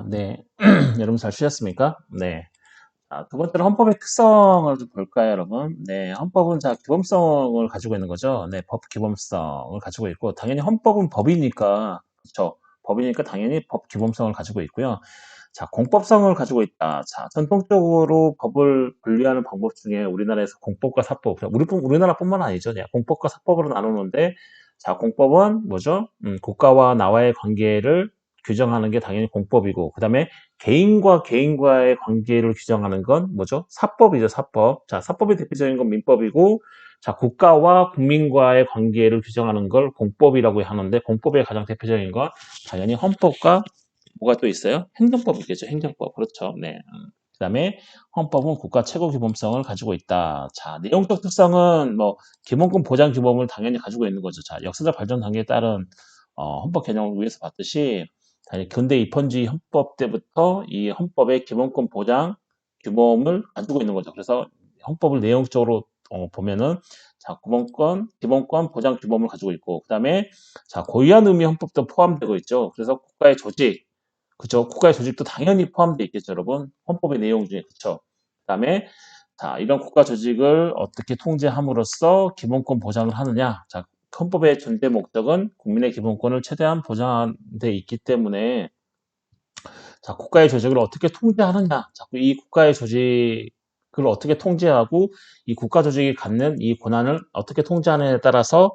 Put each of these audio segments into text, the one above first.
네. 여러분 잘 쉬셨습니까? 네. 두 번째로 헌법의 특성을 좀 볼까요, 여러분? 네. 헌법은 기본성을 가지고 있는 거죠. 네. 법 기본성을 가지고 있고, 당연히 헌법은 법이니까, 그쵸. 법이니까 당연히 법 기본성을 가지고 있고요. 공법성을 가지고 있다. 전통적으로 법을 분리하는 방법 중에 우리나라에서 공법과 사법, 우리나라뿐만 아니죠. 네. 공법과 사법으로 나누는데, 공법은 뭐죠? 국가와 나와의 관계를 규정하는 게 당연히 공법이고, 그 다음에 개인과 개인과의 관계를 규정하는 건 뭐죠? 사법이죠, 사법. 사법의 대표적인 건 민법이고, 국가와 국민과의 관계를 규정하는 걸 공법이라고 하는데, 공법의 가장 대표적인 건 당연히 헌법과 뭐가 또 있어요? 행정법이겠죠, 행정법. 그렇죠. 네. 그 다음에 헌법은 국가 최고 기본성을 가지고 있다. 내용적 특성은 뭐, 기본권 보장 규범을 당연히 가지고 있는 거죠. 역사적 발전 단계에 따른 헌법 개정을 위해서 봤듯이, 근대 입헌주의 헌법 때부터 이 헌법의 기본권 보장 규범을 가지고 있는 거죠. 그래서 헌법을 내용적으로 보면은 기본권 보장 규범을 가지고 있고, 그 다음에 고유한 의미 헌법도 포함되고 있죠. 그래서 국가의 조직, 그죠? 국가의 조직도 당연히 포함되어 있겠죠, 여러분. 헌법의 내용 중에, 그쵸? 그 다음에 이런 국가 조직을 어떻게 통제함으로써 기본권 보장을 하느냐? 헌법의 존재 목적은 국민의 기본권을 최대한 보장하는 데 있기 때문에 국가의 조직을 어떻게 통제하느냐? 자꾸 이 국가의 조직을 어떻게 통제하고 이 국가 조직이 갖는 이 권한을 어떻게 통제하느냐에 따라서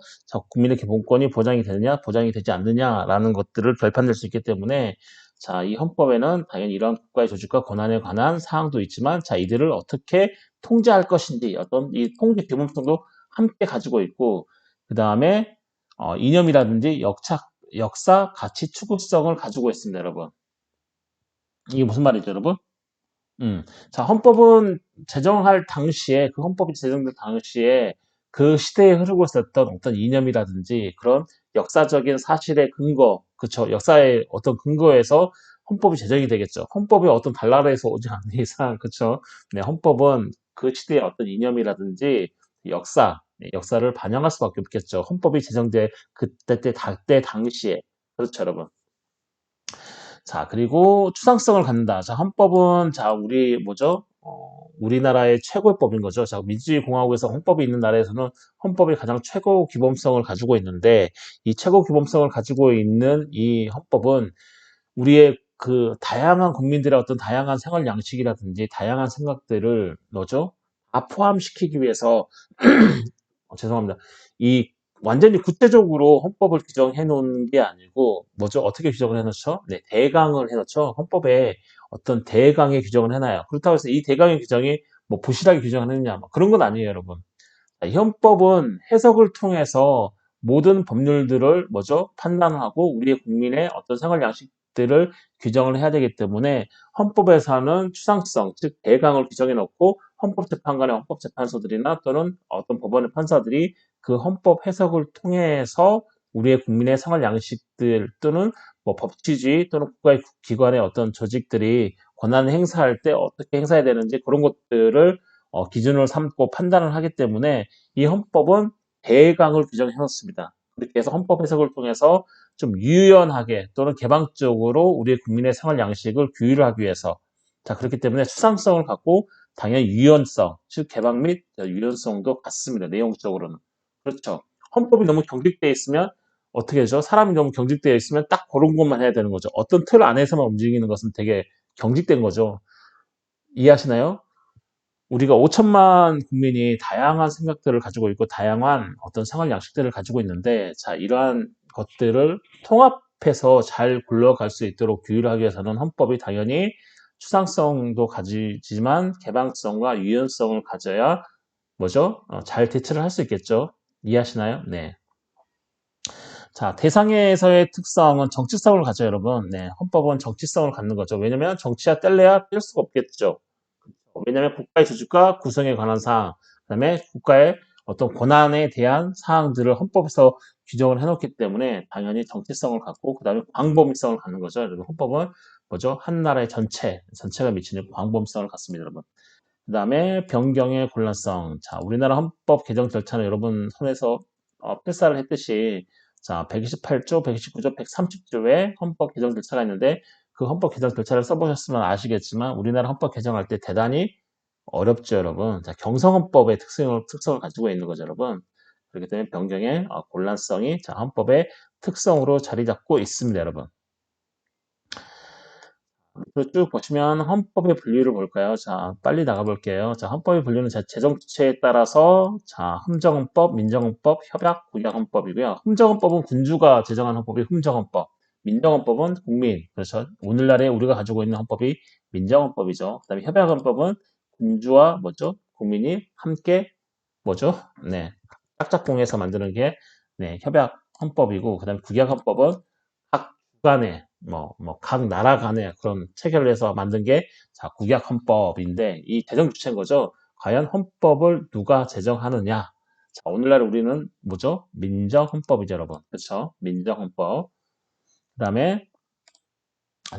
국민의 기본권이 보장이 되느냐, 보장이 되지 않느냐라는 것들을 결판낼 수 있기 때문에 이 헌법에는 당연히 이러한 국가의 조직과 권한에 관한 사항도 있지만 이들을 어떻게 통제할 것인지 어떤 이 통제 기본성도 함께 가지고 있고 그 다음에 이념이라든지 역사 가치 추구성을 가지고 있습니다, 여러분. 이게 무슨 말이죠, 여러분? 헌법은 제정할 당시에, 그 헌법이 제정될 당시에 그 시대에 흐르고 있었던 어떤 이념이라든지 그런 역사적인 사실의 근거, 그쵸. 역사의 어떤 근거에서 헌법이 제정이 되겠죠. 헌법이 어떤 달나라에서 오지 않는 이상, 그쵸. 네, 헌법은 그 시대의 어떤 이념이라든지 역사를 반영할 수밖에 없겠죠. 헌법이 제정될 그때 당시에. 그렇죠, 여러분. 그리고 추상성을 갖는다. 헌법은, 우리, 뭐죠? 우리나라의 최고의 법인 거죠. 민주주의 공화국에서 헌법이 있는 나라에서는 헌법이 가장 최고 기본성을 가지고 있는데, 이 최고 기본성을 가지고 있는 이 헌법은 우리의 그 다양한 국민들의 어떤 다양한 생활 양식이라든지 다양한 생각들을, 뭐죠? 포함시키기 위해서 죄송합니다. 이 완전히 구체적으로 헌법을 규정해 놓은 게 아니고 뭐죠? 어떻게 규정을 해 놓죠? 네, 대강을 해 놓죠. 헌법에 어떤 대강의 규정을 해놔요. 그렇다고 해서 이 대강의 규정이 뭐 부실하게 규정을 했느냐 뭐 그런 건 아니에요, 여러분. 헌법은 해석을 통해서 모든 법률들을 뭐죠? 판단하고 우리의 국민의 어떤 생활 양식들을 규정을 해야 되기 때문에 헌법에서는 추상성, 즉 대강을 규정해 놓고 헌법재판관의 헌법재판소들이나 또는 어떤 법원의 판사들이 그 헌법 해석을 통해서 우리의 국민의 생활 양식들 또는 뭐 법치주의 또는 국가의 기관의 어떤 조직들이 권한을 행사할 때 어떻게 행사해야 되는지 그런 것들을 기준으로 삼고 판단을 하기 때문에 이 헌법은 대강을 규정해 놓습니다. 그렇게 해서 헌법 해석을 통해서 좀 유연하게 또는 개방적으로 우리의 국민의 생활 양식을 규율을 하기 위해서 그렇기 때문에 수상성을 갖고 당연히 유연성, 즉 개방 및 유연성도 같습니다. 내용적으로는. 그렇죠. 헌법이 너무 경직되어 있으면 어떻게 되죠? 사람이 너무 경직되어 있으면 딱 그런 것만 해야 되는 거죠. 어떤 틀 안에서만 움직이는 것은 되게 경직된 거죠. 이해하시나요? 우리가 5천만 국민이 다양한 생각들을 가지고 있고 다양한 어떤 생활 양식들을 가지고 있는데 이러한 것들을 통합해서 잘 굴러갈 수 있도록 규율하기 위해서는 헌법이 당연히 추상성도 가지지만 개방성과 유연성을 가져야 뭐죠? 잘 대처를 할 수 있겠죠. 이해하시나요? 네. 대상에서의 특성은 정치성을 가져요, 여러분. 네, 헌법은 정치성을 갖는 거죠. 왜냐면 정치와 뗄래야 뗄 수가 없겠죠. 왜냐하면 국가의 조직과 구성에 관한 사항, 그다음에 국가의 어떤 권한에 대한 사항들을 헌법에서 규정을 해놓기 때문에 당연히 정체성을 갖고 그다음에 광범위성을 갖는 거죠. 여러분 헌법은 뭐죠? 한 나라의 전체가 미치는 광범위성을 갖습니다, 여러분. 그다음에 변경의 곤란성. 우리나라 헌법 개정 절차는 여러분 손에서 필사를 했듯이 128조, 129조, 130조의 헌법 개정 절차가 있는데 그 헌법 개정 절차를 써보셨으면 아시겠지만 우리나라 헌법 개정할 때 대단히 어렵죠, 여러분. 자, 경성헌법의 특성을 가지고 있는 거죠, 여러분. 그렇기 때문에 변경의 곤란성이 자, 헌법의 특성으로 자리 잡고 있습니다, 여러분. 쭉 보시면 헌법의 분류를 볼까요? 자, 빨리 나가볼게요. 자, 헌법의 분류는 재정주체에 따라서 자, 흠정헌법, 민정헌법, 협약, 국약헌법이고요. 흠정헌법은 군주가 제정한 헌법이 흠정헌법, 민정헌법은 국민, 그렇죠? 오늘날에 우리가 가지고 있는 헌법이 민정헌법이죠. 그다음에 협약헌법은 군주와 뭐죠? 국민이 함께 뭐죠? 네, 짝짝꿍해서 만드는 게 네, 협약 헌법이고, 그다음에 국약헌법은 각 주간에 각 나라 간에 그런 체결을 해서 만든 게 자, 국약헌법인데 이 제정 주체인 거죠. 과연 헌법을 누가 제정하느냐? 자, 오늘날 우리는 뭐죠? 민정헌법이죠, 여러분. 그렇죠? 민정헌법. 그다음에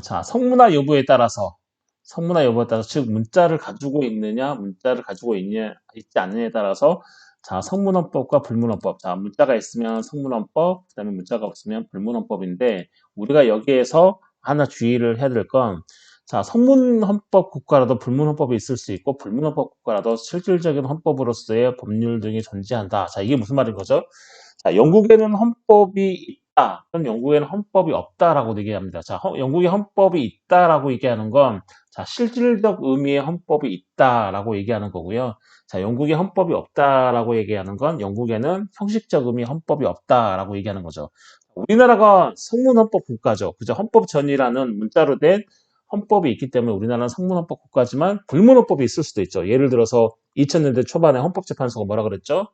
자, 성문화 여부에 따라서 즉 문자를 가지고 있느냐, 문자를 가지고 있지 않느냐에 따라서 자, 성문헌법과 불문헌법. 자, 문자가 있으면 성문헌법, 그다음에 문자가 없으면 불문헌법인데 우리가 여기에서 하나 주의를 해야 될 건 자, 성문헌법 국가라도 불문헌법이 있을 수 있고 불문헌법 국가라도 실질적인 헌법으로서의 법률 등이 존재한다. 자, 이게 무슨 말인 거죠? 자, 영국에는 헌법이 있다. 또는 영국에는 헌법이 없다라고 얘기합니다. 자, 영국에 헌법이 있다라고 얘기하는 건 자, 실질적 의미의 헌법이 있다라고 얘기하는 거고요. 자, 영국에 헌법이 없다라고 얘기하는 건 영국에는 형식적 의미의 헌법이 없다라고 얘기하는 거죠. 우리나라가 성문헌법 국가죠. 그죠? 헌법전이라는 문자로 된 헌법이 있기 때문에 우리나라는 성문헌법 국가지만 불문헌법이 있을 수도 있죠. 예를 들어서 2000년대 초반에 헌법재판소가 뭐라 그랬죠?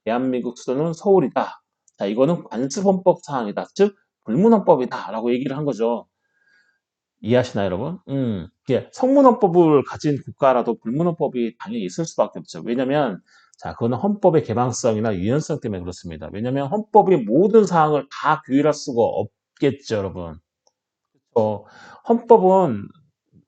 대한민국 수도는 서울이다. 자, 이거는 관습헌법 사항이다. 즉, 불문헌법이다. 라고 얘기를 한 거죠. 이해하시나요, 여러분? 성문헌법을 가진 국가라도 불문헌법이 당연히 있을 수밖에 없죠. 왜냐면, 자, 그거는 헌법의 개방성이나 유연성 때문에 그렇습니다. 왜냐면 헌법이 모든 사항을 다 규율할 수가 없겠죠, 여러분. 헌법은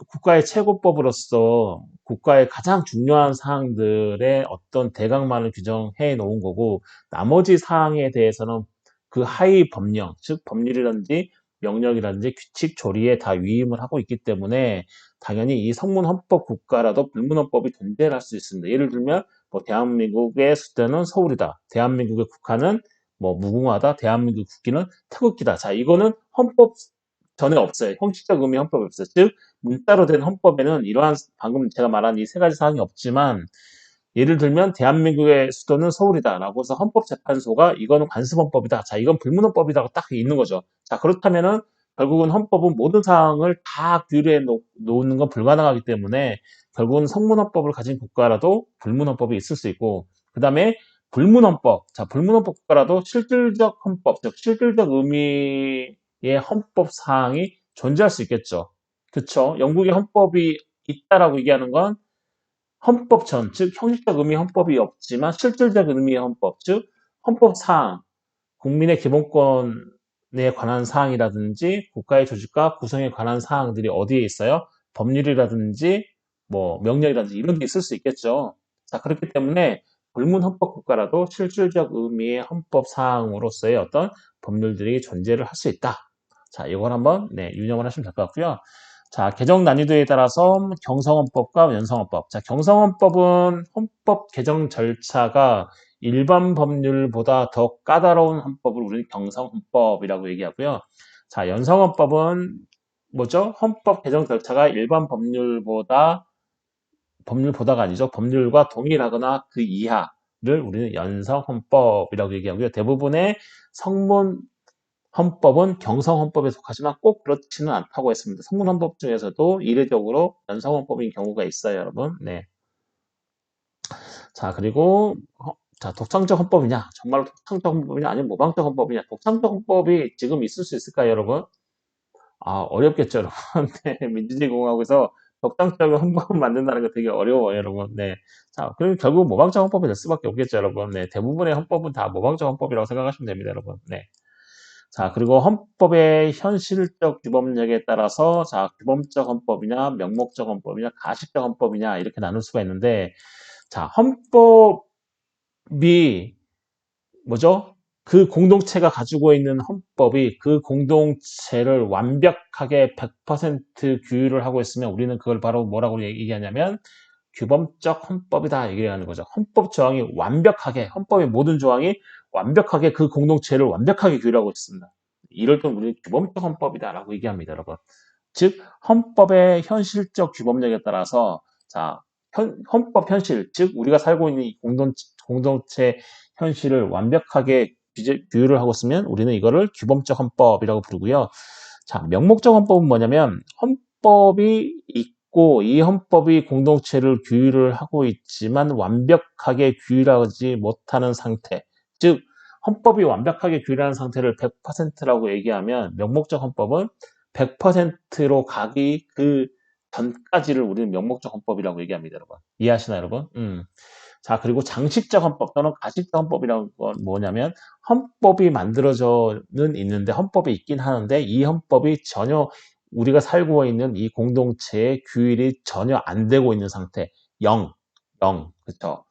국가의 최고법으로서 국가의 가장 중요한 사항들의 어떤 대강만을 규정해 놓은 거고 나머지 사항에 대해서는 그 하위 법령, 즉 법률이라든지 명령이라든지 규칙, 조리에 다 위임을 하고 있기 때문에 당연히 이 성문헌법 국가라도 불문헌법이 존재할 수 있습니다. 예를 들면 뭐 대한민국의 수도는 서울이다. 대한민국의 국화는 뭐 무궁화다. 대한민국 국기는 태극기다. 자, 이거는 헌법 전에 없어요. 형식적 의미 헌법이 없어요. 즉 문자로 된 헌법에는 이러한 방금 제가 말한 이 세 가지 사항이 없지만 예를 들면 대한민국의 수도는 서울이다라고 해서 헌법재판소가 이거는 관습헌법이다. 자, 이건 불문헌법이라고 딱 있는 거죠. 자, 그렇다면은 결국은 헌법은 모든 사항을 다 규율해 놓는 건 불가능하기 때문에 결국은 성문헌법을 가진 국가라도 불문헌법이 있을 수 있고 그다음에 불문헌법. 자, 불문헌법 국가라도 실질적 헌법, 즉 실질적 의미의 헌법 사항이 존재할 수 있겠죠. 그쵸? 영국의 헌법이 있다라고 얘기하는 건 헌법 전, 즉 형식적 의미의 헌법이 없지만 실질적 의미의 헌법, 즉 헌법 사항, 국민의 기본권에 관한 사항이라든지 국가의 조직과 구성에 관한 사항들이 어디에 있어요? 법률이라든지 뭐 명령이라든지 이런 게 있을 수 있겠죠. 자, 그렇기 때문에 불문 헌법 국가라도 실질적 의미의 헌법 사항으로서의 어떤 법률들이 존재를 할 수 있다. 자, 이걸 한번 유념을 하시면 될 것 같고요. 자, 개정 난이도에 따라서 경성헌법과 연성헌법. 자, 경성헌법은 헌법 개정 절차가 일반 법률보다 더 까다로운 헌법을 우리는 경성헌법이라고 얘기하고요. 자, 연성헌법은 뭐죠? 헌법 개정 절차가 일반 법률보다가 아니죠. 법률과 동일하거나 그 이하를 우리는 연성헌법이라고 얘기하고요. 대부분의 성문 헌법은 경성헌법에 속하지만 꼭 그렇지는 않다고 했습니다. 성문헌법 중에서도 이례적으로 연성헌법인 경우가 있어요, 여러분. 네. 자, 그리고 자, 독창적 헌법이냐? 정말 독창적 헌법이냐? 아니면 모방적 헌법이냐? 독창적 헌법이 지금 있을 수 있을까요, 여러분? 아, 어렵겠죠, 여러분. 네, 민주주의 공화국에서 독창적인 헌법을 만든다는 거 되게 어려워요, 여러분. 네. 자, 그럼 결국 모방적 헌법이 될 수밖에 없겠죠, 여러분. 네, 대부분의 헌법은 다 모방적 헌법이라고 생각하시면 됩니다, 여러분. 네. 자, 그리고 헌법의 현실적 규범력에 따라서 자, 규범적 헌법이냐, 명목적 헌법이냐, 가식적 헌법이냐 이렇게 나눌 수가 있는데 자, 헌법이 뭐죠? 그 공동체가 가지고 있는 헌법이 그 공동체를 완벽하게 100% 규율을 하고 있으면 우리는 그걸 바로 뭐라고 얘기하냐면 규범적 헌법이다 얘기하는 거죠. 헌법 조항이 완벽하게, 헌법의 모든 조항이 완벽하게 그 공동체를 완벽하게 규율하고 있습니다. 이럴 땐 우리는 규범적 헌법이다라고 얘기합니다, 여러분. 즉 헌법의 현실적 규범력에 따라서 자 헌법 현실, 즉 우리가 살고 있는 이 공동체 현실을 완벽하게 규율을 하고 있으면 우리는 이거를 규범적 헌법이라고 부르고요. 자, 명목적 헌법은 뭐냐면 헌법이 있고 이 헌법이 공동체를 규율을 하고 있지만 완벽하게 규율하지 못하는 상태. 즉 헌법이 완벽하게 규율하는 상태를 100%라고 얘기하면 명목적 헌법은 100%로 가기 그 전까지를 우리는 명목적 헌법이라고 얘기합니다, 여러분. 이해하시나요, 여러분? 자, 그리고 장식적 헌법 또는 가식적 헌법이라는 건 뭐냐면 헌법이 만들어져는 있는데 헌법이 있긴 하는데 이 헌법이 전혀 우리가 살고 있는 이 공동체의 규율이 전혀 안 되고 있는 상태. 0, 0, 그렇죠?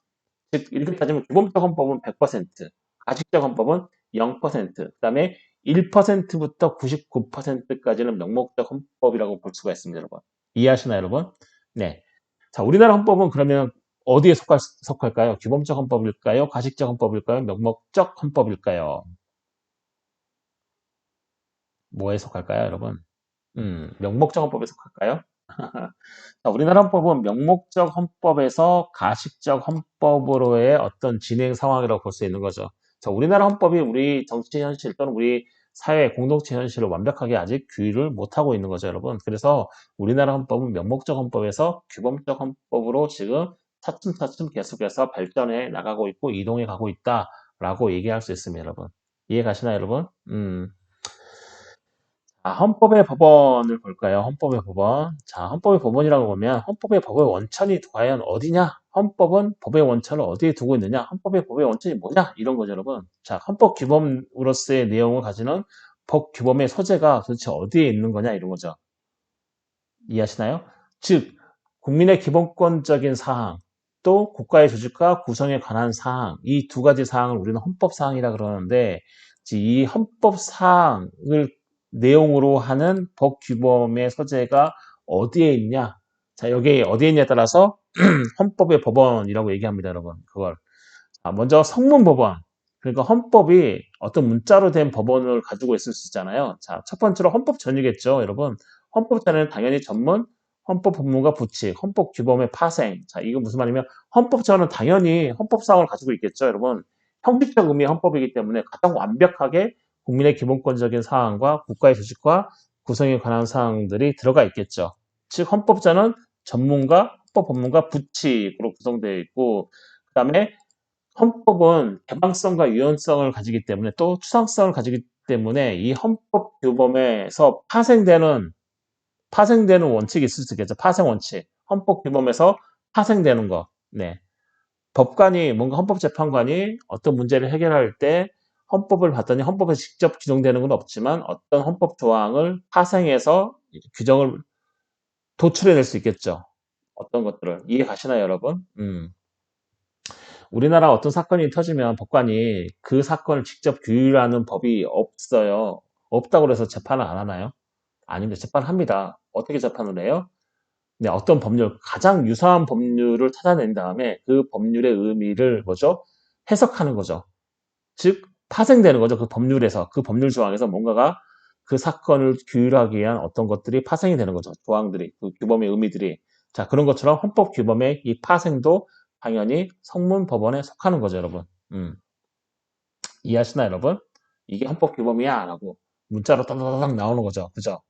즉 이렇게 따지면 기본적 헌법은 100%, 가식적 헌법은 0%, 그다음에 1%부터 99%까지는 명목적 헌법이라고 볼 수가 있습니다, 여러분. 이해하시나요, 여러분? 네. 자, 우리나라 헌법은 그러면 어디에 속할까요? 기본적 헌법일까요? 가식적 헌법일까요? 명목적 헌법일까요? 뭐에 속할까요, 여러분? 명목적 헌법에 속할까요? 자, 우리나라 헌법은 명목적 헌법에서 가식적 헌법으로의 어떤 진행 상황이라고 볼 수 있는 거죠. 자, 우리나라 헌법이 우리 정치 현실 또는 우리 사회 공동체 현실을 완벽하게 아직 규율을 못하고 있는 거죠, 여러분. 그래서 우리나라 헌법은 명목적 헌법에서 규범적 헌법으로 지금 차츰차츰 계속해서 발전해 나가고 있고 이동해 가고 있다라고 얘기할 수 있습니다, 여러분. 이해 가시나요, 여러분? 헌법의 법원을 볼까요? 헌법의 법원. 자, 헌법의 법원이라고 보면 헌법의 법의 원천이 과연 어디냐? 헌법은 법의 원천을 어디에 두고 있느냐? 헌법의 법의 원천이 뭐냐? 이런 거죠, 여러분. 자, 헌법 규범으로서의 내용을 가지는 법 규범의 소재가 도대체 어디에 있는 거냐? 이런 거죠. 이해하시나요? 즉, 국민의 기본권적인 사항, 또 국가의 조직과 구성에 관한 사항, 이 두 가지 사항을 우리는 헌법 사항이라 그러는데, 이 헌법 사항을 내용으로 하는 법 규범의 소재가 어디에 있냐? 자, 여기 어디에 있냐에 따라서 헌법의 법원이라고 얘기합니다, 여러분. 그걸. 먼저 성문법원. 그러니까 헌법이 어떤 문자로 된 법원을 가지고 있을 수 있잖아요. 자, 첫 번째로 헌법전이겠죠, 여러분. 헌법전에는 당연히 전문, 헌법 법무가 부칙, 헌법 규범의 파생. 자, 이거 무슨 말이냐면 헌법전은 당연히 헌법사항을 가지고 있겠죠, 여러분. 형식적 의미의 헌법이기 때문에 가장 완벽하게 국민의 기본권적인 사항과 국가의 조직과 구성에 관한 사항들이 들어가 있겠죠. 즉, 헌법자는 전문가, 헌법 법무가 부칙으로 구성되어 있고, 그 다음에 헌법은 개방성과 유연성을 가지기 때문에 또 추상성을 가지기 때문에 이 헌법 규범에서 파생되는 원칙이 있을 수 있겠죠. 파생 원칙. 헌법 규범에서 파생되는 거. 네. 법관이 뭔가 헌법재판관이 어떤 문제를 해결할 때 헌법을 봤더니 헌법에 직접 규정되는 건 없지만 어떤 헌법 조항을 파생해서 규정을 도출해낼 수 있겠죠. 어떤 것들을 이해 가시나요, 여러분? 우리나라 어떤 사건이 터지면 법관이 그 사건을 직접 규율하는 법이 없어요. 없다고 해서 재판을 안 하나요? 아닙니다. 재판합니다. 어떻게 재판을 해요? 네, 어떤 법률, 가장 유사한 법률을 찾아낸 다음에 그 법률의 의미를 뭐죠? 해석하는 거죠. 즉, 파생되는 거죠. 그 법률에서, 그 법률 조항에서 뭔가가 그 사건을 규율하기 위한 어떤 것들이 파생이 되는 거죠. 조항들이, 그 규범의 의미들이. 자, 그런 것처럼 헌법 규범의 이 파생도 당연히 성문 법원에 속하는 거죠, 여러분. 이해하시나요, 여러분? 이게 헌법 규범이야 라고 문자로 따다닥 나오는 거죠. 그죠?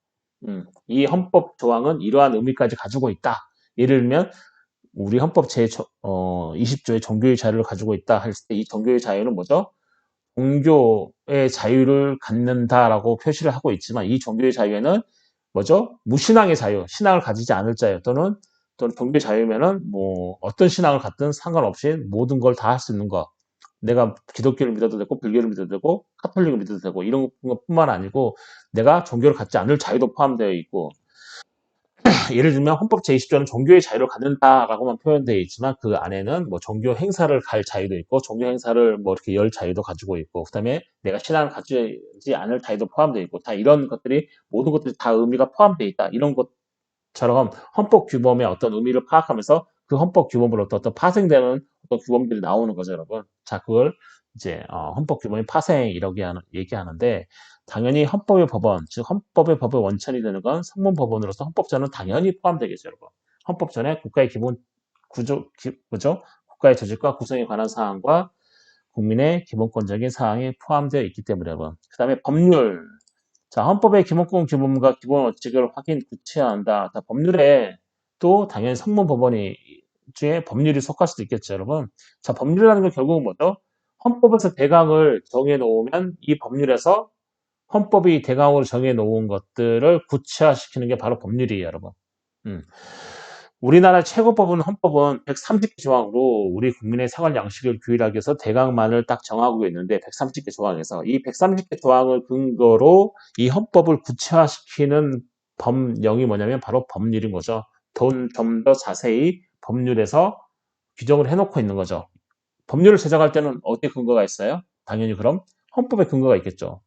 이 헌법 조항은 이러한 의미까지 가지고 있다. 예를 들면 우리 헌법 제 20조의 종교의 자유를 가지고 있다 했을 때 이 종교의 자유는 뭐죠? 종교의 자유를 갖는다라고 표시를 하고 있지만 이 종교의 자유에는 뭐죠? 무신앙의 자유, 신앙을 가지지 않을 자유 또는 종교 자유면은 뭐 어떤 신앙을 갖든 상관없이 모든 걸 다 할 수 있는 거. 내가 기독교를 믿어도 되고 불교를 믿어도 되고 카톨릭을 믿어도 되고 이런 것뿐만 아니고 내가 종교를 갖지 않을 자유도 포함되어 있고 예를 들면 헌법 제20조는 종교의 자유를 갖는다라고만 표현되어 있지만 그 안에는 뭐 종교 행사를 갈 자유도 있고 종교 행사를 뭐 이렇게 열 자유도 가지고 있고 그다음에 내가 신앙을 가지지 않을 자유도 포함되어 있고 다 이런 것들이 모든 것들이 다 의미가 포함되어 있다. 이런 것처럼 헌법 규범의 어떤 의미를 파악하면서 그 헌법 규범으로부터 어떤 파생되는 어떤 규범들이 나오는 거죠, 여러분. 자, 그걸 이제 헌법 규범의 파생이라고 얘기하는데 당연히 헌법의 법원, 즉 헌법의 법의 원천이 되는 건 성문법원으로서 헌법전은 당연히 포함되겠죠, 여러분. 헌법전에 국가의 기본 구조, 국가의 조직과 구성에 관한 사항과 국민의 기본권적인 사항이 포함되어 있기 때문에 여러분. 그 다음에 법률. 자, 헌법의 기본권 규범과 기본 원칙을 확인 구체화한다. 자, 법률에 또 당연히 성문법원이 주에 법률이 속할 수도 있겠죠, 여러분. 자, 법률이라는 건 결국은 뭐죠? 헌법에서 대강을 정해 놓으면 이 법률에서 헌법이 대강으로 정해 놓은 것들을 구체화시키는 게 바로 법률이에요, 여러분. 우리나라 최고법은 헌법은 130개 조항으로 우리 국민의 생활 양식을 규율하기 위해서 대강만을 딱 정하고 있는데 130개 조항에서 이 130개 조항을 근거로 이 헌법을 구체화시키는 법령이 뭐냐면 바로 법률인 거죠. 좀 더 자세히 법률에서 규정을 해놓고 있는 거죠. 법률을 제정할 때는 어디에 근거가 있어요? 당연히 그럼 헌법에 근거가 있겠죠.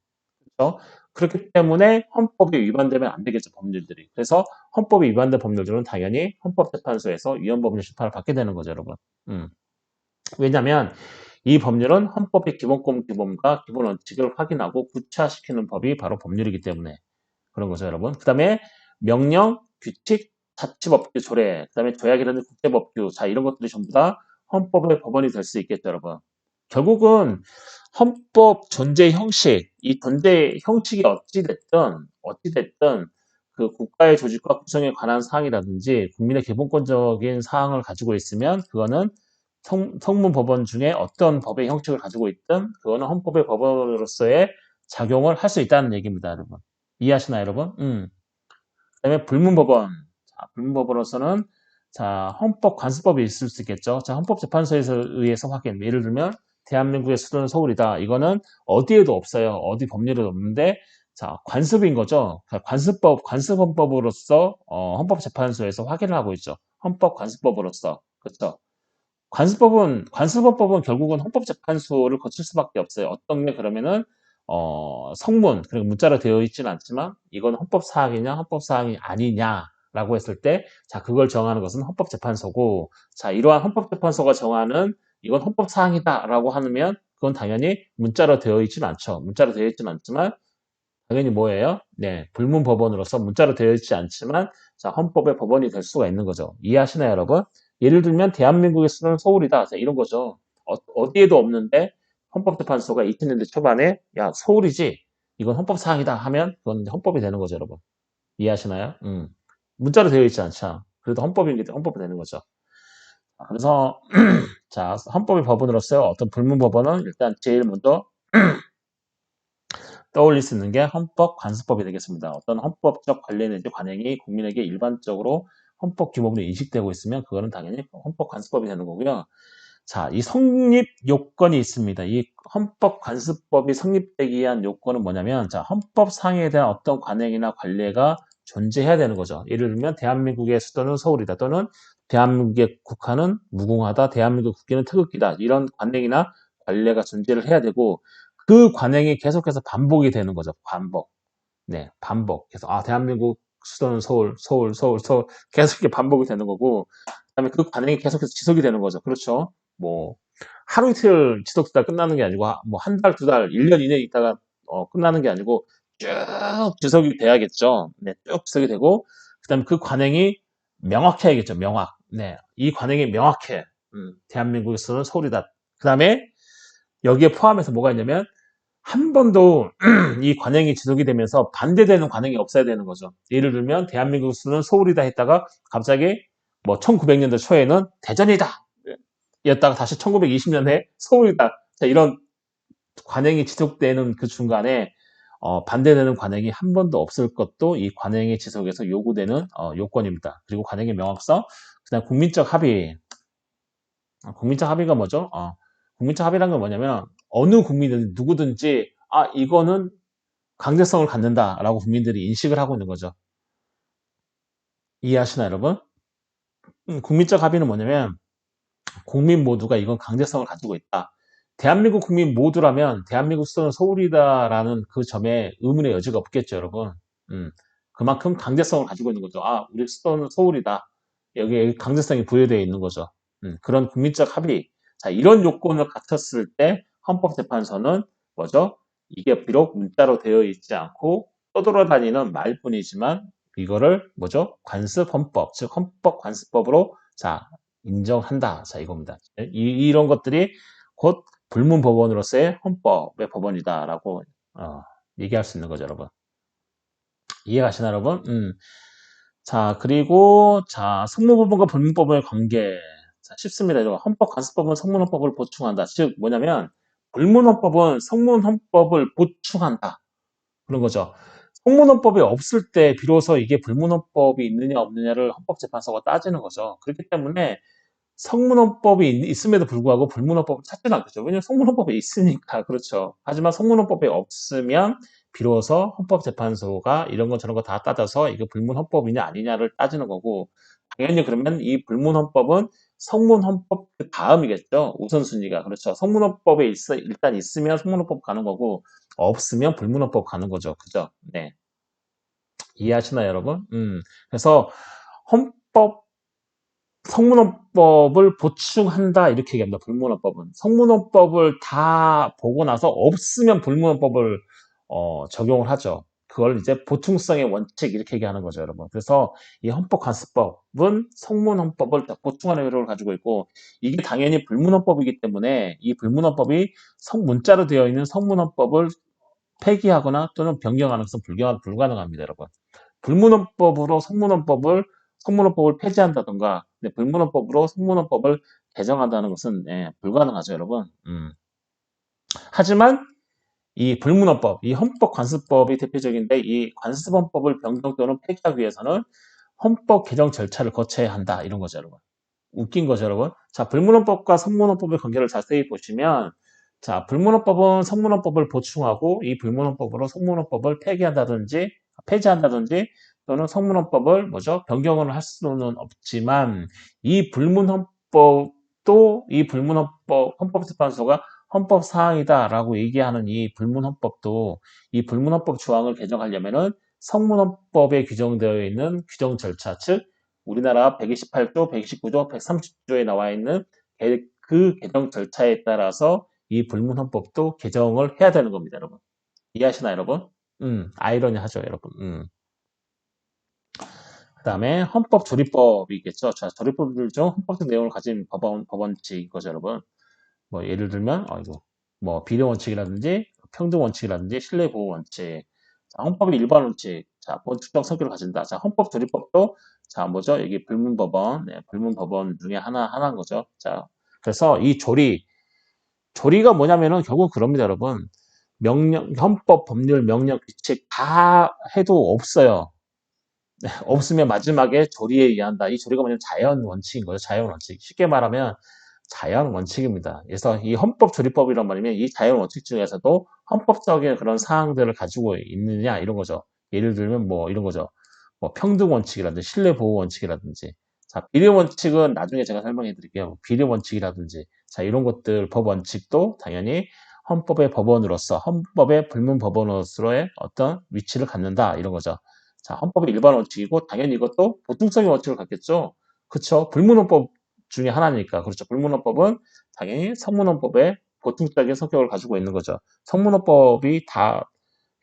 그렇죠? 그렇기 때문에 헌법이 위반되면 안 되겠죠, 법률들이. 그래서 헌법이 위반된 법률들은 당연히 헌법재판소에서 위헌법률 심판을 받게 되는 거죠, 여러분. 왜냐하면 이 법률은 헌법의 기본권 규범과 기본 원칙을 확인하고 구체화시키는 법이 바로 법률이기 때문에 그런 거죠, 여러분. 그 다음에 명령, 규칙, 자치법규, 조례, 그 다음에 조약이라는 국제법규, 자 이런 것들이 전부 다 헌법의 법원이 될 수 있겠죠, 여러분. 결국은 헌법 존재 형식, 이 존재 형식이 어찌됐든 그 국가의 조직과 구성에 관한 사항이라든지 국민의 기본권적인 사항을 가지고 있으면 그거는 성문법원 중에 어떤 법의 형식을 가지고 있든 그거는 헌법의 법원으로서의 작용을 할 수 있다는 얘기입니다, 여러분. 이해하시나요, 여러분? 그다음에 불문법원. 자, 불문법원으로서는 자, 헌법 관습법이 있을 수 있겠죠. 자, 헌법재판소에서 의해서 확인. 예를 들면 대한민국의 수도는 서울이다. 이거는 어디에도 없어요. 어디 법률에도 없는데 자, 관습인 거죠. 관습헌법으로서 헌법재판소에서 확인을 하고 있죠. 헌법관습법으로서. 그렇죠. 관습헌법은 결국은 헌법재판소를 거칠 수밖에 없어요. 어떤 게 그러면은 성문, 그리고 문자로 되어 있지는 않지만 이건 헌법 사항이냐, 헌법 사항이 아니냐라고 했을 때, 자 그걸 정하는 것은 헌법재판소고, 자 이러한 헌법재판소가 정하는 이건 헌법 사항이다라고 하면 그건 당연히 문자로 되어 있지는 않죠. 문자로 되어 있지는 않지만 당연히 뭐예요? 네, 불문법원으로서 문자로 되어 있지 않지만 자, 헌법의 법원이 될 수가 있는 거죠. 이해하시나요, 여러분? 예를 들면 대한민국의 수도는 서울이다. 자, 이런 거죠. 어디에도 없는데 헌법재판소가 2000년대 초반에 야, 서울이지. 이건 헌법사항이다 하면 그건 헌법이 되는 거죠, 여러분. 이해하시나요? 문자로 되어 있지 않죠. 그래도 헌법이 되는 거죠. 그래서 자, 헌법의 법원으로서 어떤 불문법원은 일단 제일 먼저 떠올릴 수 있는 게 헌법 관습법이 되겠습니다. 어떤 헌법적 관련 내지 관행이 국민에게 일반적으로 헌법 규범으로 인식되고 있으면 그거는 당연히 헌법 관습법이 되는 거고요. 자, 이 성립 요건이 있습니다. 이 헌법 관습법이 성립되기 위한 요건은 뭐냐면 자, 헌법상에 대한 어떤 관행이나 관례가 존재해야 되는 거죠. 예를 들면 대한민국의 수도는 서울이다 또는 대한민국의 국가는 무궁화다, 대한민국 국기는 태극기다 이런 관행이나 관례가 존재를 해야 되고 그 관행이 계속해서 반복이 되는 거죠. 반복. 네, 반복. 그래서 대한민국 수도는 서울 계속 이렇게 반복이 되는 거고 그다음에 그 관행이 계속해서 지속이 되는 거죠. 그렇죠? 뭐 하루 이틀 지속되다 끝나는 게 아니고 뭐 한 달, 두 달, 1년 이내 있다가 끝나는 게 아니고 쭉 지속이 돼야겠죠. 네, 쭉 지속이 되고 그다음에 그 관행이 명확해야겠죠. 명확. 네, 이 관행이 명확해. 대한민국에서는 서울이다. 그다음에 여기에 포함해서 뭐가 있냐면 한 번도 이 관행이 지속이 되면서 반대되는 관행이 없어야 되는 거죠. 예를 들면 대한민국에서는 서울이다 했다가 갑자기 뭐 1900년대 초에는 대전이다 였다가 다시 1920년에 서울이다. 자, 이런 관행이 지속되는 그 중간에 반대되는 관행이 한 번도 없을 것도 이 관행의 지속에서 요구되는 요건입니다. 그리고 관행의 명확성, 그다음 국민적 합의. 국민적 합의가 뭐죠? 국민적 합의란 건 뭐냐면 어느 국민이든 누구든지 이거는 강제성을 갖는다라고 국민들이 인식을 하고 있는 거죠. 이해하시나요, 여러분? 국민적 합의는 뭐냐면 국민 모두가 이건 강제성을 가지고 있다. 대한민국 국민 모두라면 대한민국 수도는 서울이다라는 그 점에 의문의 여지가 없겠죠, 여러분. 음, 그만큼 강제성을 가지고 있는 거죠. 아, 우리 수도는 서울이다. 여기에 강제성이 부여되어 있는 거죠. 그런 국민적 합의. 자, 이런 요건을 갖췄을 때 헌법재판소는 뭐죠? 이게 비록 문자로 되어 있지 않고 떠돌아다니는 말뿐이지만 이거를 뭐죠? 관습헌법, 즉 헌법관습법으로 자, 인정한다. 자, 이겁니다. 이런 것들이 곧 불문법원으로서의 헌법의 법원이다라고 얘기할 수 있는 거죠, 여러분. 이해가시나, 여러분? 자, 그리고 자, 성문법원과 불문법원의 관계. 자, 쉽습니다. 여러분. 헌법관습법은 성문헌법을 보충한다. 즉 뭐냐면 불문헌법은 성문헌법을 보충한다. 그런 거죠. 성문헌법이 없을 때 비로소 이게 불문헌법이 있느냐 없느냐를 헌법재판소가 따지는 거죠. 그렇기 때문에 성문헌법이 있음에도 불구하고 불문헌법을 찾지는 않겠죠. 왜냐하면 성문헌법이 있으니까. 그렇죠. 하지만 성문헌법이 없으면 비로소 헌법재판소가 이런 거 저런 거 다 따져서 이게 불문헌법이냐 아니냐를 따지는 거고, 당연히 그러면 이 불문헌법은 성문헌법 그 다음이겠죠. 우선순위가. 그렇죠. 성문헌법에 일단 있으면 성문헌법 가는 거고, 없으면 불문헌법 가는 거죠. 그죠? 네. 이해하시나요, 여러분? 그래서 헌법 성문헌법을 보충한다 이렇게 얘기합니다. 불문헌법은 성문헌법을 다 보고 나서 없으면 불문헌법을 적용을 하죠. 그걸 이제 보충성의 원칙 이렇게 얘기하는 거죠, 여러분. 그래서 이 헌법관습법은 성문헌법을 보충하는 효력을 가지고 있고, 이게 당연히 불문헌법이기 때문에 이 불문헌법이 문자로 되어 있는 성문헌법을 폐기하거나 또는 변경하는 것은 불가능합니다, 여러분. 불문헌법으로 성문헌법을 폐지한다던가, 불문헌법으로 성문헌법을 개정한다는 것은 불가능하죠, 여러분. 하지만 이 불문헌법, 이 헌법관습법이 대표적인데, 이 관습헌법을 변경 또는 폐기하기 위해서는 헌법 개정 절차를 거쳐야 한다, 이런 거죠, 여러분. 웃긴 거죠, 여러분. 자, 불문헌법과 성문헌법의 관계를 자세히 보시면, 자, 불문헌법은 성문헌법을 보충하고 이 불문헌법으로 성문헌법을 폐지한다든지 또는 성문헌법을 뭐죠? 변경을 할 수는 없지만, 이 불문헌법도 이 불문헌법 헌법재판소가 헌법 사항이다라고 얘기하는 이 불문헌법도 이 불문헌법 조항을 개정하려면은 성문헌법에 규정되어 있는 규정 절차, 즉 우리나라 128조, 129조, 130조에 나와 있는 그 개정 절차에 따라서 이 불문헌법도 개정을 해야 되는 겁니다, 여러분. 이해하시나요, 여러분? 아이러니하죠, 여러분. 그 다음에 헌법조리법이겠죠. 자, 조리법들 중 헌법적 내용을 가진 법원칙인 거죠, 여러분. 뭐 예를 들면 뭐 비례 원칙이라든지 평등 원칙이라든지 신뢰 보호 원칙, 자, 헌법의 일반 원칙, 자, 법칙적 성격을 가진다. 자, 헌법 조리법도 자 뭐죠? 여기 불문법원, 불문법원 중에 하나인 거죠. 자, 그래서 이 조리가 뭐냐면은 결국 그럽니다, 여러분. 헌법, 법률, 명령, 규칙 다 해도 없어요. 없으면 마지막에 조리에 의한다. 이 조리가 뭐냐면 자연 원칙인 거죠. 자연 원칙. 쉽게 말하면 자연 원칙입니다. 그래서 이 헌법조리법이란 말이면 이 자연 원칙 중에서도 헌법적인 그런 사항들을 가지고 있느냐 이런 거죠. 예를 들면 뭐 이런 거죠. 뭐 평등 원칙이라든지 신뢰 보호 원칙이라든지, 자, 비례 원칙은 나중에 제가 설명해 드릴게요. 비례 원칙이라든지, 자, 이런 것들 법 원칙도 당연히 헌법의 법원으로서 헌법의 불문 법원으로서의 어떤 위치를 갖는다 이런 거죠. 자, 헌법의 일반 원칙이고 당연히 이것도 보통성의 원칙을 갖겠죠. 그렇죠. 불문헌법 중에 하나니까. 그렇죠. 불문헌법은 당연히 성문헌법의 보통적인 성격을 가지고 있는 거죠. 성문헌법이 다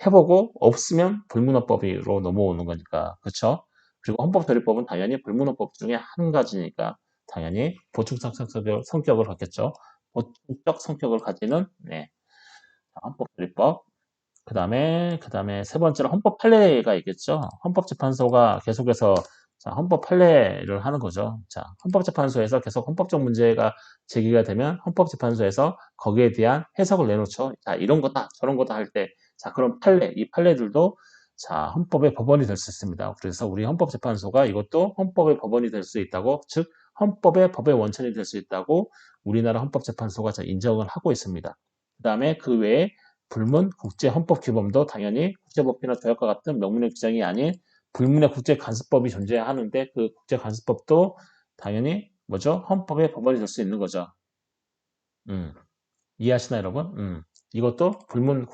해보고 없으면 불문헌법으로 넘어오는 거니까. 그렇죠. 그리고 헌법조리법은 당연히 불문헌법 중에 한 가지니까 당연히 보충성 성격을 갖겠죠. 보충적 성격을 가지는 헌법조리법. 그 다음에 세 번째로 헌법 판례가 있겠죠. 헌법재판소가 계속해서 자, 헌법 판례를 하는 거죠. 자, 헌법재판소에서 계속 헌법적 문제가 제기가 되면 헌법재판소에서 거기에 대한 해석을 내놓죠. 자, 이런 거다, 저런 거다 할 때, 자, 그런 이 판례들도 자, 헌법의 법원이 될 수 있습니다. 그래서 우리 헌법재판소가 이것도 헌법의 법원이 될 수 있다고, 즉 헌법의 법의 원천이 될 수 있다고 우리나라 헌법재판소가 인정을 하고 있습니다. 그 다음에 그 외에 불문 국제헌법규범도 당연히 국제법이나 조약과 같은 명문의 규정이 아닌 불문의 국제간섭법이 존재하는데 그 국제간섭법도 당연히 뭐죠? 헌법의 법원이 될 수 있는 거죠. 이해하시나요, 여러분? 이것도 불문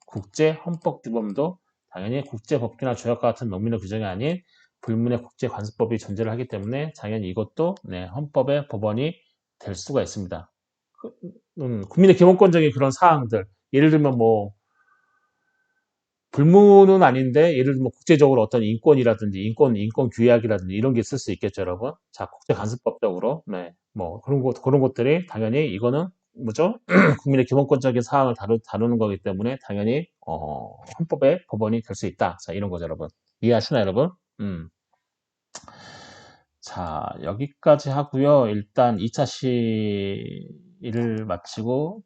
국제헌법규범도 당연히 국제법규나 조약과 같은 명문의 규정이 아닌 불문의 국제관습법이 존재를 하기 때문에 당연히 이것도 네, 헌법의 법원이 될 수가 있습니다. 국민의 기본권적인 그런 사항들, 예를 들면 뭐 불문은 아닌데 예를 들면 국제적으로 어떤 인권이라든지 인권 규약이라든지 이런 게 있을 수 있겠죠, 여러분. 자, 국제간섭법적으로 네, 뭐 그런 것들이 당연히 이거는 뭐죠? 국민의 기본권적인 사항을 다루는 거기 때문에 당연히 헌법의 법원이 될 수 있다. 자, 이런 거죠, 여러분. 이해하시나요, 여러분? 자, 여기까지 하고요. 일단 2차 시를 마치고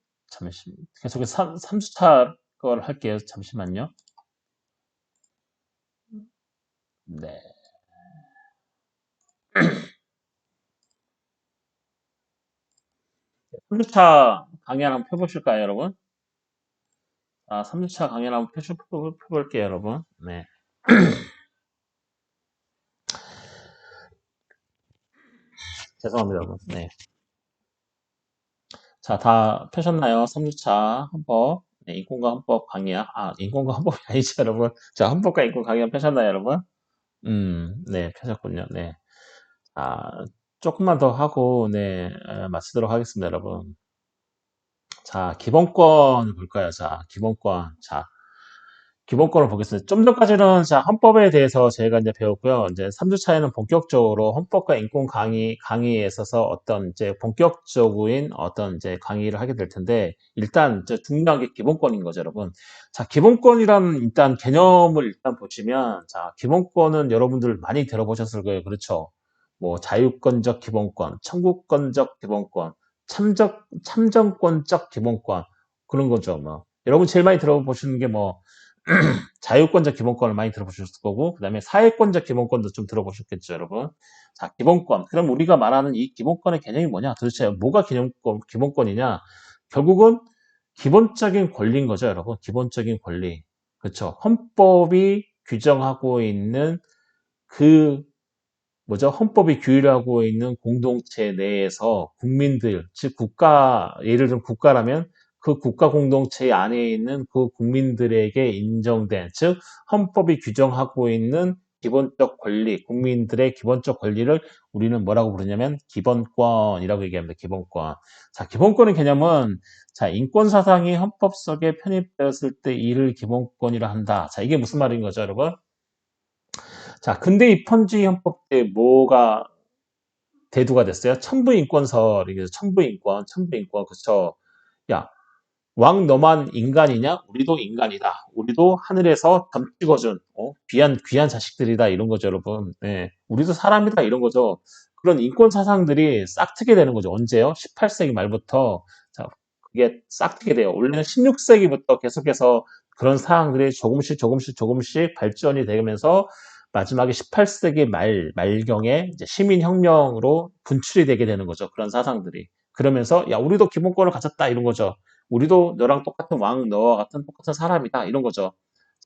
계속해서 3주차 걸 할게요. 잠시만요. 네. 3주차 강의 한번 펴보실까요, 여러분? 3주차 강의 한번 펴볼게요, 여러분. 네. 죄송합니다, 여러분. 네. 자, 다 펴셨나요? 3주차 헌법. 네, 인권과 헌법 강의야. 인권과 헌법이 아니죠, 여러분. 자, 헌법과 인권 강의 펴셨나요, 여러분? 네, 펴셨군요. 네. 조금만 더 하고, 네, 마치도록 하겠습니다, 여러분. 자, 기본권 볼까요? 자, 기본권. 자, 기본권을 보겠습니다. 좀 전까지는 자, 헌법에 대해서 저희가 이제 배웠고요. 이제 3주차에는 본격적으로 헌법과 인권 강의에 있어서 어떤 이제 본격적인 어떤 이제 강의를 하게 될 텐데, 일단 이제 중요한 게 기본권인 거죠, 여러분. 자, 기본권이라는 일단 개념을 일단 보시면, 자, 기본권은 여러분들 많이 들어보셨을 거예요. 그렇죠? 뭐, 자유권적 기본권, 청구권적 기본권, 참정권적 기본권, 그런 거죠, 뭐. 여러분 제일 많이 들어보시는 게 뭐, 자유권적 기본권을 많이 들어보셨을 거고, 그 다음에 사회권적 기본권도 좀 들어보셨겠죠, 여러분. 자, 기본권. 그럼 우리가 말하는 이 기본권의 개념이 뭐냐? 도대체 뭐가 기본권이냐? 결국은 기본적인 권리인 거죠, 여러분. 기본적인 권리. 그렇죠. 헌법이 규정하고 있는 그 뭐죠? 헌법이 규율하고 있는 공동체 내에서 국민들, 즉 국가, 예를 들면 국가라면 그 국가 공동체 안에 있는 그 국민들에게 인정된, 즉 헌법이 규정하고 있는 기본적 권리, 국민들의 기본적 권리를 우리는 뭐라고 부르냐면 기본권이라고 얘기합니다. 기본권. 자, 기본권의 개념은 자, 인권 사상이 헌법 속에 편입되었을 때 이를 기본권이라 한다. 자, 이게 무슨 말인 거죠, 여러분? 자, 근데 이 펀지 헌법 때 뭐가 대두가 됐어요? 천부인권설이죠. 천부인권, 그쵸? 야, 왕 너만 인간이냐? 우리도 인간이다. 우리도 하늘에서 점 찍어준 귀한 자식들이다 이런 거죠, 여러분. 네, 우리도 사람이다 이런 거죠. 그런 인권 사상들이 싹트게 되는 거죠. 언제요? 18세기 말부터 자, 그게 싹트게 돼요. 원래는 16세기부터 계속해서 그런 사항들이 조금씩 발전이 되면서 마지막에 18세기 말경에 이제 시민혁명으로 분출이 되게 되는 거죠. 그런 사상들이. 그러면서 야, 우리도 기본권을 가졌다 이런 거죠. 우리도 너랑 똑같은 너와 같은 똑같은 사람이다 이런 거죠.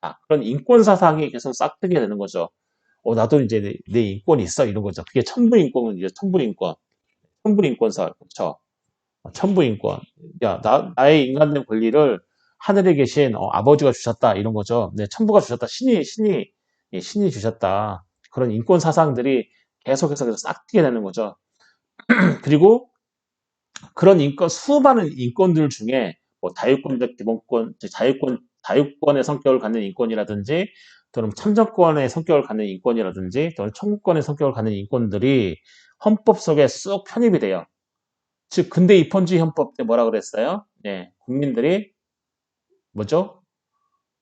자, 그런 인권 사상이 계속 싹트게 되는 거죠. 나도 이제 내 인권이 있어 이런 거죠. 그게 천부인권은 이제 천부인권설 그렇죠. 천부인권. 야, 나의 인간된 권리를 하늘에 계신 아버지가 주셨다 이런 거죠. 네, 천부가 주셨다. 신이 주셨다. 그런 인권 사상들이 계속해서 싹트게 되는 거죠. 그리고 그런 수많은 인권들 중에 뭐 자유권적 기본권, 자유권의 성격을 갖는 인권이라든지 또는 참정권의 성격을 갖는 인권이라든지 또는 청구권의 성격을 갖는 인권들이 헌법 속에 쏙 편입이 돼요. 즉 근대 입헌주의 헌법 때 뭐라 그랬어요? 네, 국민들이 뭐죠?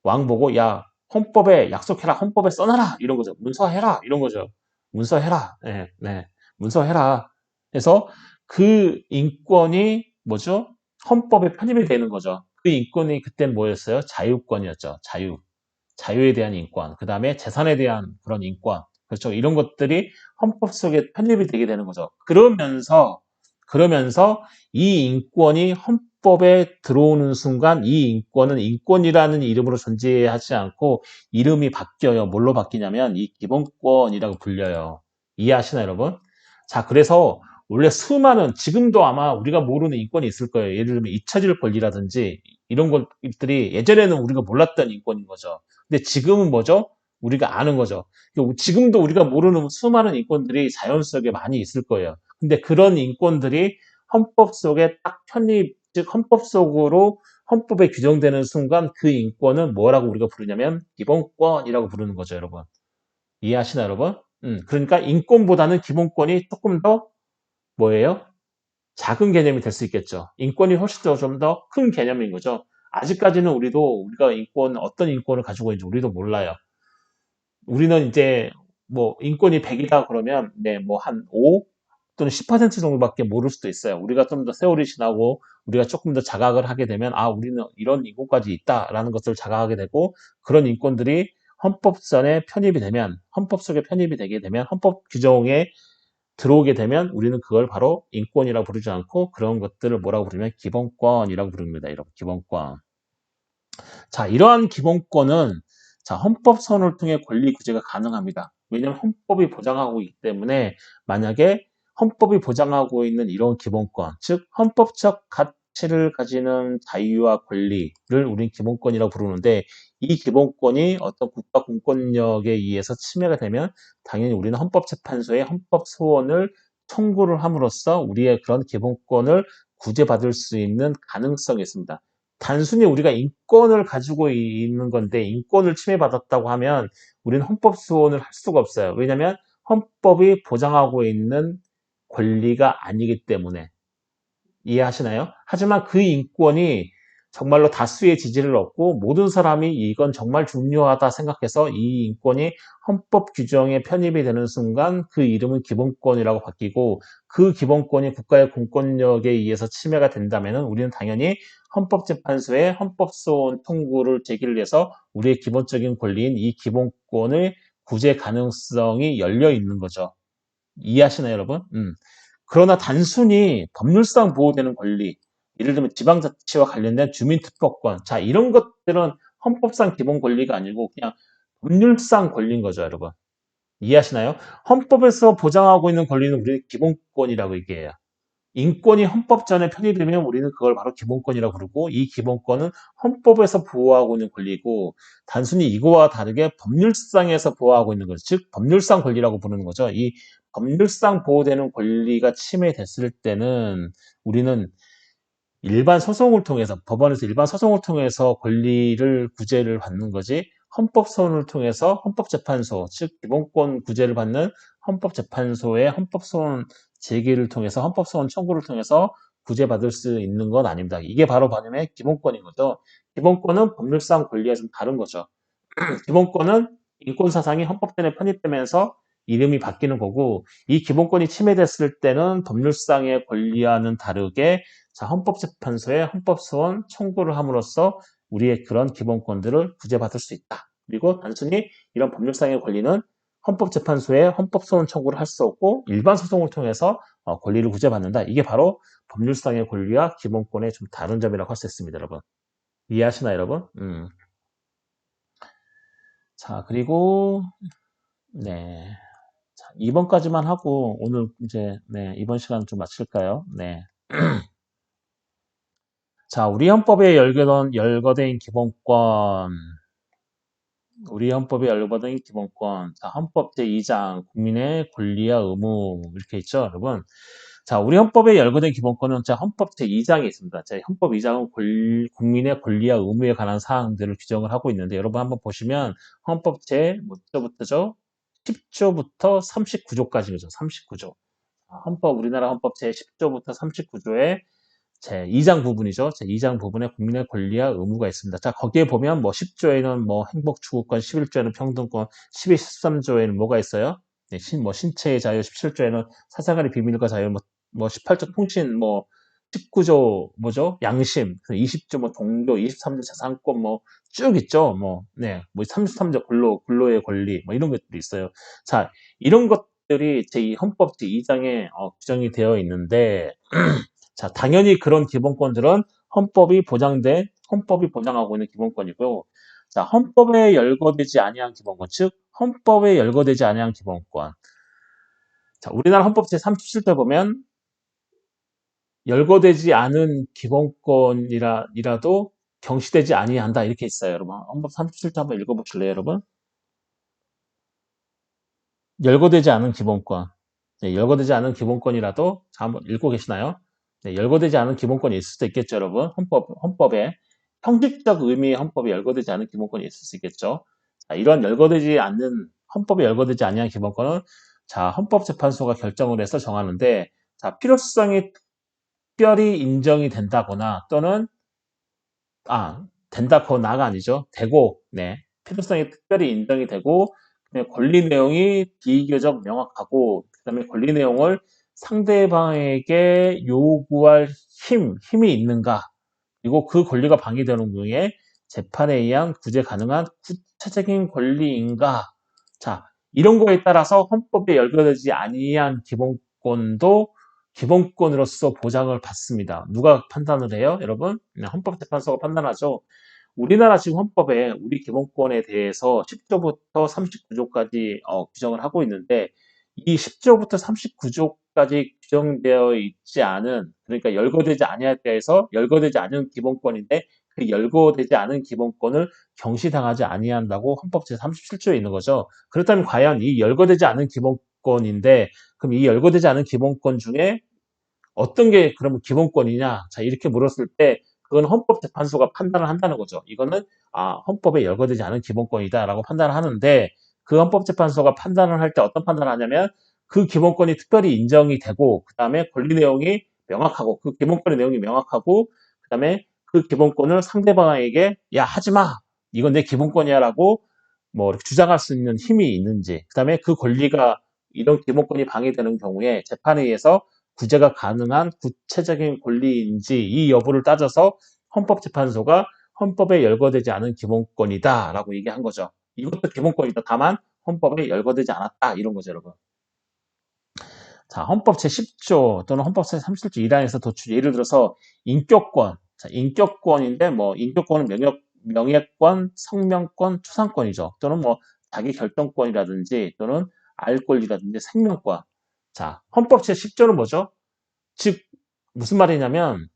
왕 보고 야 헌법에 약속해라, 헌법에 써놔라 이런 거죠. 문서해라 이런 거죠. 문서해라, 네, 네, 문서해라. 그래서 그 인권이 뭐죠? 헌법에 편입이 되는 거죠. 그 인권이 그때 뭐였어요? 자유권이었죠. 자유에 대한 인권, 그 다음에 재산에 대한 그런 인권, 그렇죠? 이런 것들이 헌법 속에 편입이 되게 되는 거죠. 그러면서 이 인권이 헌법에 들어오는 순간 이 인권은 인권이라는 이름으로 존재하지 않고 이름이 바뀌어요. 뭘로 바뀌냐면 이 기본권이라고 불려요. 이해하시나요, 여러분? 자, 그래서 원래 수많은 지금도 아마 우리가 모르는 인권이 있을 거예요. 예를 들면 잊혀질 권리라든지 이런 것들이 예전에는 우리가 몰랐던 인권인 거죠. 근데 지금은 뭐죠? 우리가 아는 거죠. 지금도 우리가 모르는 수많은 인권들이 자연 속에 많이 있을 거예요. 근데 그런 인권들이 헌법 속에 딱 편입, 즉 헌법 속으로 헌법에 규정되는 순간 그 인권은 뭐라고 우리가 부르냐면 기본권이라고 부르는 거죠, 여러분. 이해하시나요, 여러분? 그러니까 인권보다는 기본권이 조금 더 뭐예요? 작은 개념이 될 수 있겠죠. 인권이 훨씬 더 좀 더 큰 개념인 거죠. 아직까지는 우리가 어떤 인권을 가지고 있는지 우리도 몰라요. 우리는 이제 뭐 인권이 100이다 그러면 네, 뭐 한 5 또는 10% 정도밖에 모를 수도 있어요. 우리가 좀 더 세월이 지나고 우리가 조금 더 자각을 하게 되면 아, 우리는 이런 인권까지 있다라는 것을 자각하게 되고 그런 인권들이 헌법전에 편입이 되면 헌법 속에 편입이 되게 되면 헌법 규정에 들어오게 되면 우리는 그걸 바로 인권이라고 부르지 않고 그런 것들을 뭐라고 부르면 기본권이라고 부릅니다. 이런 기본권. 자, 이러한 기본권은 자, 헌법선언을 통해 권리 구제가 가능합니다. 왜냐하면 헌법이 보장하고 있기 때문에 만약에 헌법이 보장하고 있는 이런 기본권, 즉 헌법적 가치를 가지는 자유와 권리를 우리는 기본권이라고 부르는데 이 기본권이 어떤 국가 공권력에 의해서 침해가 되면 당연히 우리는 헌법재판소에 헌법소원을 청구를 함으로써 우리의 그런 기본권을 구제받을 수 있는 가능성이 있습니다. 단순히 우리가 인권을 가지고 있는 건데 인권을 침해받았다고 하면 우리는 헌법 소원을 할 수가 없어요. 왜냐하면 헌법이 보장하고 있는 권리가 아니기 때문에 이해하시나요? 하지만 그 인권이 정말로 다수의 지지를 얻고 모든 사람이 이건 정말 중요하다 생각해서 이 인권이 헌법 규정에 편입이 되는 순간 그 이름은 기본권이라고 바뀌고 그 기본권이 국가의 공권력에 의해서 침해가 된다면 우리는 당연히 헌법재판소에 헌법소원 청구를 제기를 해서 우리의 기본적인 권리인 이 기본권의 구제 가능성이 열려 있는 거죠. 이해하시나요, 여러분? 그러나 단순히 법률상 보호되는 권리, 예를 들면 지방자치와 관련된 주민투표권, 자, 이런 것들은 헌법상 기본 권리가 아니고 그냥 법률상 권리인 거죠, 여러분. 이해하시나요? 헌법에서 보장하고 있는 권리는 우리는 기본권이라고 얘기해요. 인권이 헌법전에 편입되면 우리는 그걸 바로 기본권이라고 부르고 이 기본권은 헌법에서 보호하고 있는 권리고 단순히 이거와 다르게 법률상에서 보호하고 있는 거죠. 즉 법률상 권리라고 부르는 거죠. 이 법률상 보호되는 권리가 침해됐을 때는 우리는 일반 소송을 통해서 법원에서 일반 소송을 통해서 권리를 구제를 받는 거지 헌법소원을 통해서 헌법재판소 즉 기본권 구제를 받는 헌법재판소의 헌법소원 제기를 통해서 헌법소원 청구를 통해서 구제받을 수 있는 건 아닙니다. 이게 바로 반면에 기본권인 거죠. 기본권은 법률상 권리와 좀 다른 거죠. 기본권은 인권사상이 헌법전에 편입되면서 이름이 바뀌는 거고 이 기본권이 침해됐을 때는 법률상의 권리와는 다르게 자, 헌법재판소에 헌법소원 청구를 함으로써 우리의 그런 기본권들을 구제받을 수 있다. 그리고 단순히 이런 법률상의 권리는 헌법재판소에 헌법소원 청구를 할 수 없고 일반 소송을 통해서 권리를 구제받는다. 이게 바로 법률상의 권리와 기본권의 좀 다른 점이라고 할 수 있습니다, 여러분. 이해하시나요, 여러분? 자, 그리고 네. 자, 2번까지만 하고 오늘 이제 네, 이번 시간 좀 마칠까요? 네. 자, 우리 헌법에 열거된 기본권. 우리 헌법에 열거된 기본권. 자, 헌법 제2장 국민의 권리와 의무 이렇게 있죠, 여러분. 자, 우리 헌법에 열거된 기본권은 자, 헌법 제2장에 있습니다. 자, 헌법 2장은 국민의 권리와 의무에 관한 사항들을 규정을 하고 있는데 여러분 한번 보시면 헌법 몇 조부터죠? 10조부터 39조까지죠. 39조. 우리나라 헌법 제10조부터 39조에 제2장 부분이죠. 제2장 부분에 국민의 권리와 의무가 있습니다. 자, 거기에 보면 뭐 10조에는 뭐 행복추구권, 11조에는 평등권, 12, 13조에는 뭐가 있어요? 네, 신체의 자유, 17조에는 사생활의 비밀과 자유, 뭐 18조 통신, 뭐 19조 뭐죠? 양심, 20조 뭐 동료, 23조 재산권 뭐 쭉 있죠. 뭐 33조 근로의 권리 뭐 이런 것들이 있어요. 자, 이런 것들이 제2 헌법 제2장에 규정이 되어 있는데 자, 당연히 그런 기본권들은 헌법이 보장하고 있는 기본권이고요. 자, 헌법에 열거되지 아니한 기본권, 즉 헌법에 열거되지 아니한 기본권. 자, 우리나라 헌법 제37조 보면 열거되지 않은 기본권이라도 경시되지 아니한다 이렇게 있어요, 여러분. 헌법 37조 한번 읽어보실래요, 여러분? 열거되지 않은 기본권. 네, 열거되지 않은 기본권이라도 자, 한번 읽고 계시나요? 네, 열거되지 않은 기본권이 있을 수도 있겠죠, 여러분. 헌법에 형식적 의미의 헌법에 열거되지 않은 기본권이 있을 수 있겠죠. 자, 이런 헌법에 열거되지 아니한 기본권은 자, 헌법재판소가 결정을 해서 정하는데 자, 필요성이 특별히 인정이 된다거나 또는 된다거나가 아니죠. 되고, 네. 필요성이 특별히 인정이 되고, 권리 내용이 비교적 명확하고, 그 다음에 권리 내용을 상대방에게 요구할 힘이 있는가. 그리고 그 권리가 방해되는 경우에 재판에 의한 구제 가능한 구체적인 권리인가. 자, 이런 거에 따라서 헌법에 열거되지 아니한 기본권도 기본권으로서 보장을 받습니다. 누가 판단을 해요, 여러분? 헌법재판소가 판단하죠. 우리나라 지금 헌법에 우리 기본권에 대해서 10조부터 39조까지 규정을 하고 있는데 이 10조부터 39조까지 규정되어 있지 않은 그러니까 열거되지 아니할 때에서 열거되지 않은 기본권인데 그 열거되지 않은 기본권을 경시당하지 아니한다고 헌법 제37조에 있는 거죠. 그렇다면 과연 이 열거되지 않은 기본권인데 그럼 이 열거되지 않은 기본권 중에 어떤 게 그러면 기본권이냐? 자, 이렇게 물었을 때 그건 헌법재판소가 판단을 한다는 거죠. 이거는 헌법에 열거되지 않은 기본권이다라고 판단을 하는데 그 헌법재판소가 판단을 할 때 어떤 판단을 하냐면 그 기본권이 특별히 인정이 되고 그다음에 권리 내용이 명확하고 그 기본권의 내용이 명확하고 그다음에 그 기본권을 상대방에게 야 하지 마. 이건 내 기본권이야라고 뭐 이렇게 주장할 수 있는 힘이 있는지 그다음에 그 권리가 이런 기본권이 방해되는 경우에 재판에 의해서 구제가 가능한 구체적인 권리인지 이 여부를 따져서 헌법재판소가 헌법에 열거되지 않은 기본권이다라고 얘기한 거죠. 이것도 기본권이다. 다만 헌법에 열거되지 않았다. 이런 거죠, 여러분. 자, 헌법 제10조 또는 헌법 제37조 1항에서 도출 예를 들어서 인격권. 자, 인격권인데 뭐 인격권은 명예권, 성명권, 초상권이죠. 또는 뭐 자기 결정권이라든지 또는 알 권리라든지 생명권. 자, 헌법 제10조는 뭐죠? 즉 무슨 말이냐면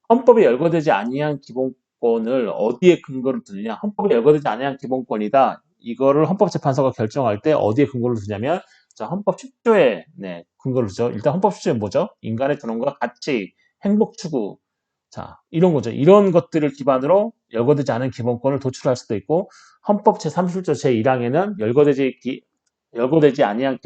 헌법에 열거되지 아니한 기본권을 어디에 근거를 두느냐? 헌법에 열거되지 아니한 기본권이다. 이거를 헌법재판소가 결정할 때 어디에 근거를 두냐면 자, 헌법 10조에 근거를 두죠. 일단 헌법 10조에 뭐죠? 인간의 존엄과 가치, 행복 추구. 자, 이런 거죠. 이런 것들을 기반으로 열거되지 않은 기본권을 도출할 수도 있고 헌법 제37조 제1항에는 열거되지 아니한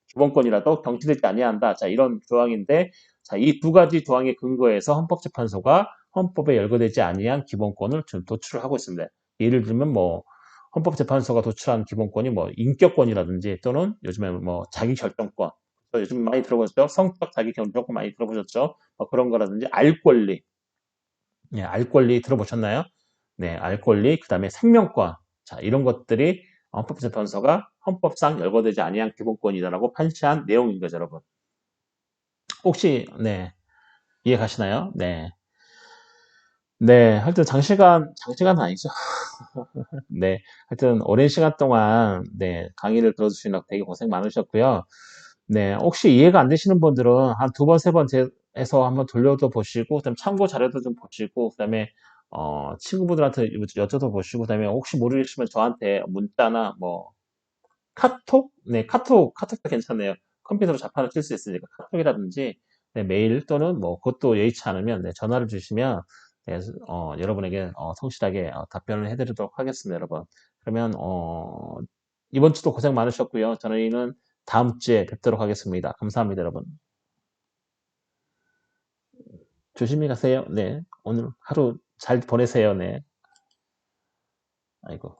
기본권이라도 경시되지 아니한다. 자, 이런 조항인데, 자, 이 두 가지 조항에 근거해서 헌법재판소가 헌법에 열거되지 아니한 기본권을 지금 도출을 하고 있습니다. 예를 들면 뭐 헌법재판소가 도출한 기본권이 뭐 인격권이라든지 또는 요즘에 뭐 자기결정권, 요즘 많이 들어보셨죠? 성적 자기결정권 많이 들어보셨죠? 뭐 그런 거라든지 알 권리, 알 권리 들어보셨나요? 네, 알 권리, 그 다음에 생명권. 자, 이런 것들이 헌법재판소가 헌법상 열거되지 아니한 기본권이다라고 판시한 내용인 거죠, 여러분. 혹시, 이해 가시나요? 네. 네, 하여튼 장시간은 아니죠. 네, 하여튼 오랜 시간 동안, 강의를 들어주시느라 되게 고생 많으셨고요. 네, 혹시 이해가 안 되시는 분들은 한 두 번, 세 번 해서 한번 돌려도 보시고, 그다음에 참고 자료도 좀 보시고, 그다음에 친구분들한테 여쭤도 보시고, 그다음에 혹시 모르시면 저한테 문자나 뭐 카톡, 카톡도 괜찮네요. 컴퓨터로 자판을 칠 수 있으니까 카톡이라든지 메일 또는 뭐 그것도 여의치 않으면 전화를 주시면 여러분에게 성실하게 답변을 해드리도록 하겠습니다, 여러분. 그러면 이번 주도 고생 많으셨고요. 저희는 다음 주에 뵙도록 하겠습니다. 감사합니다, 여러분. 조심히 가세요. 네. 오늘 하루 잘 보내세요. 네. 아이고.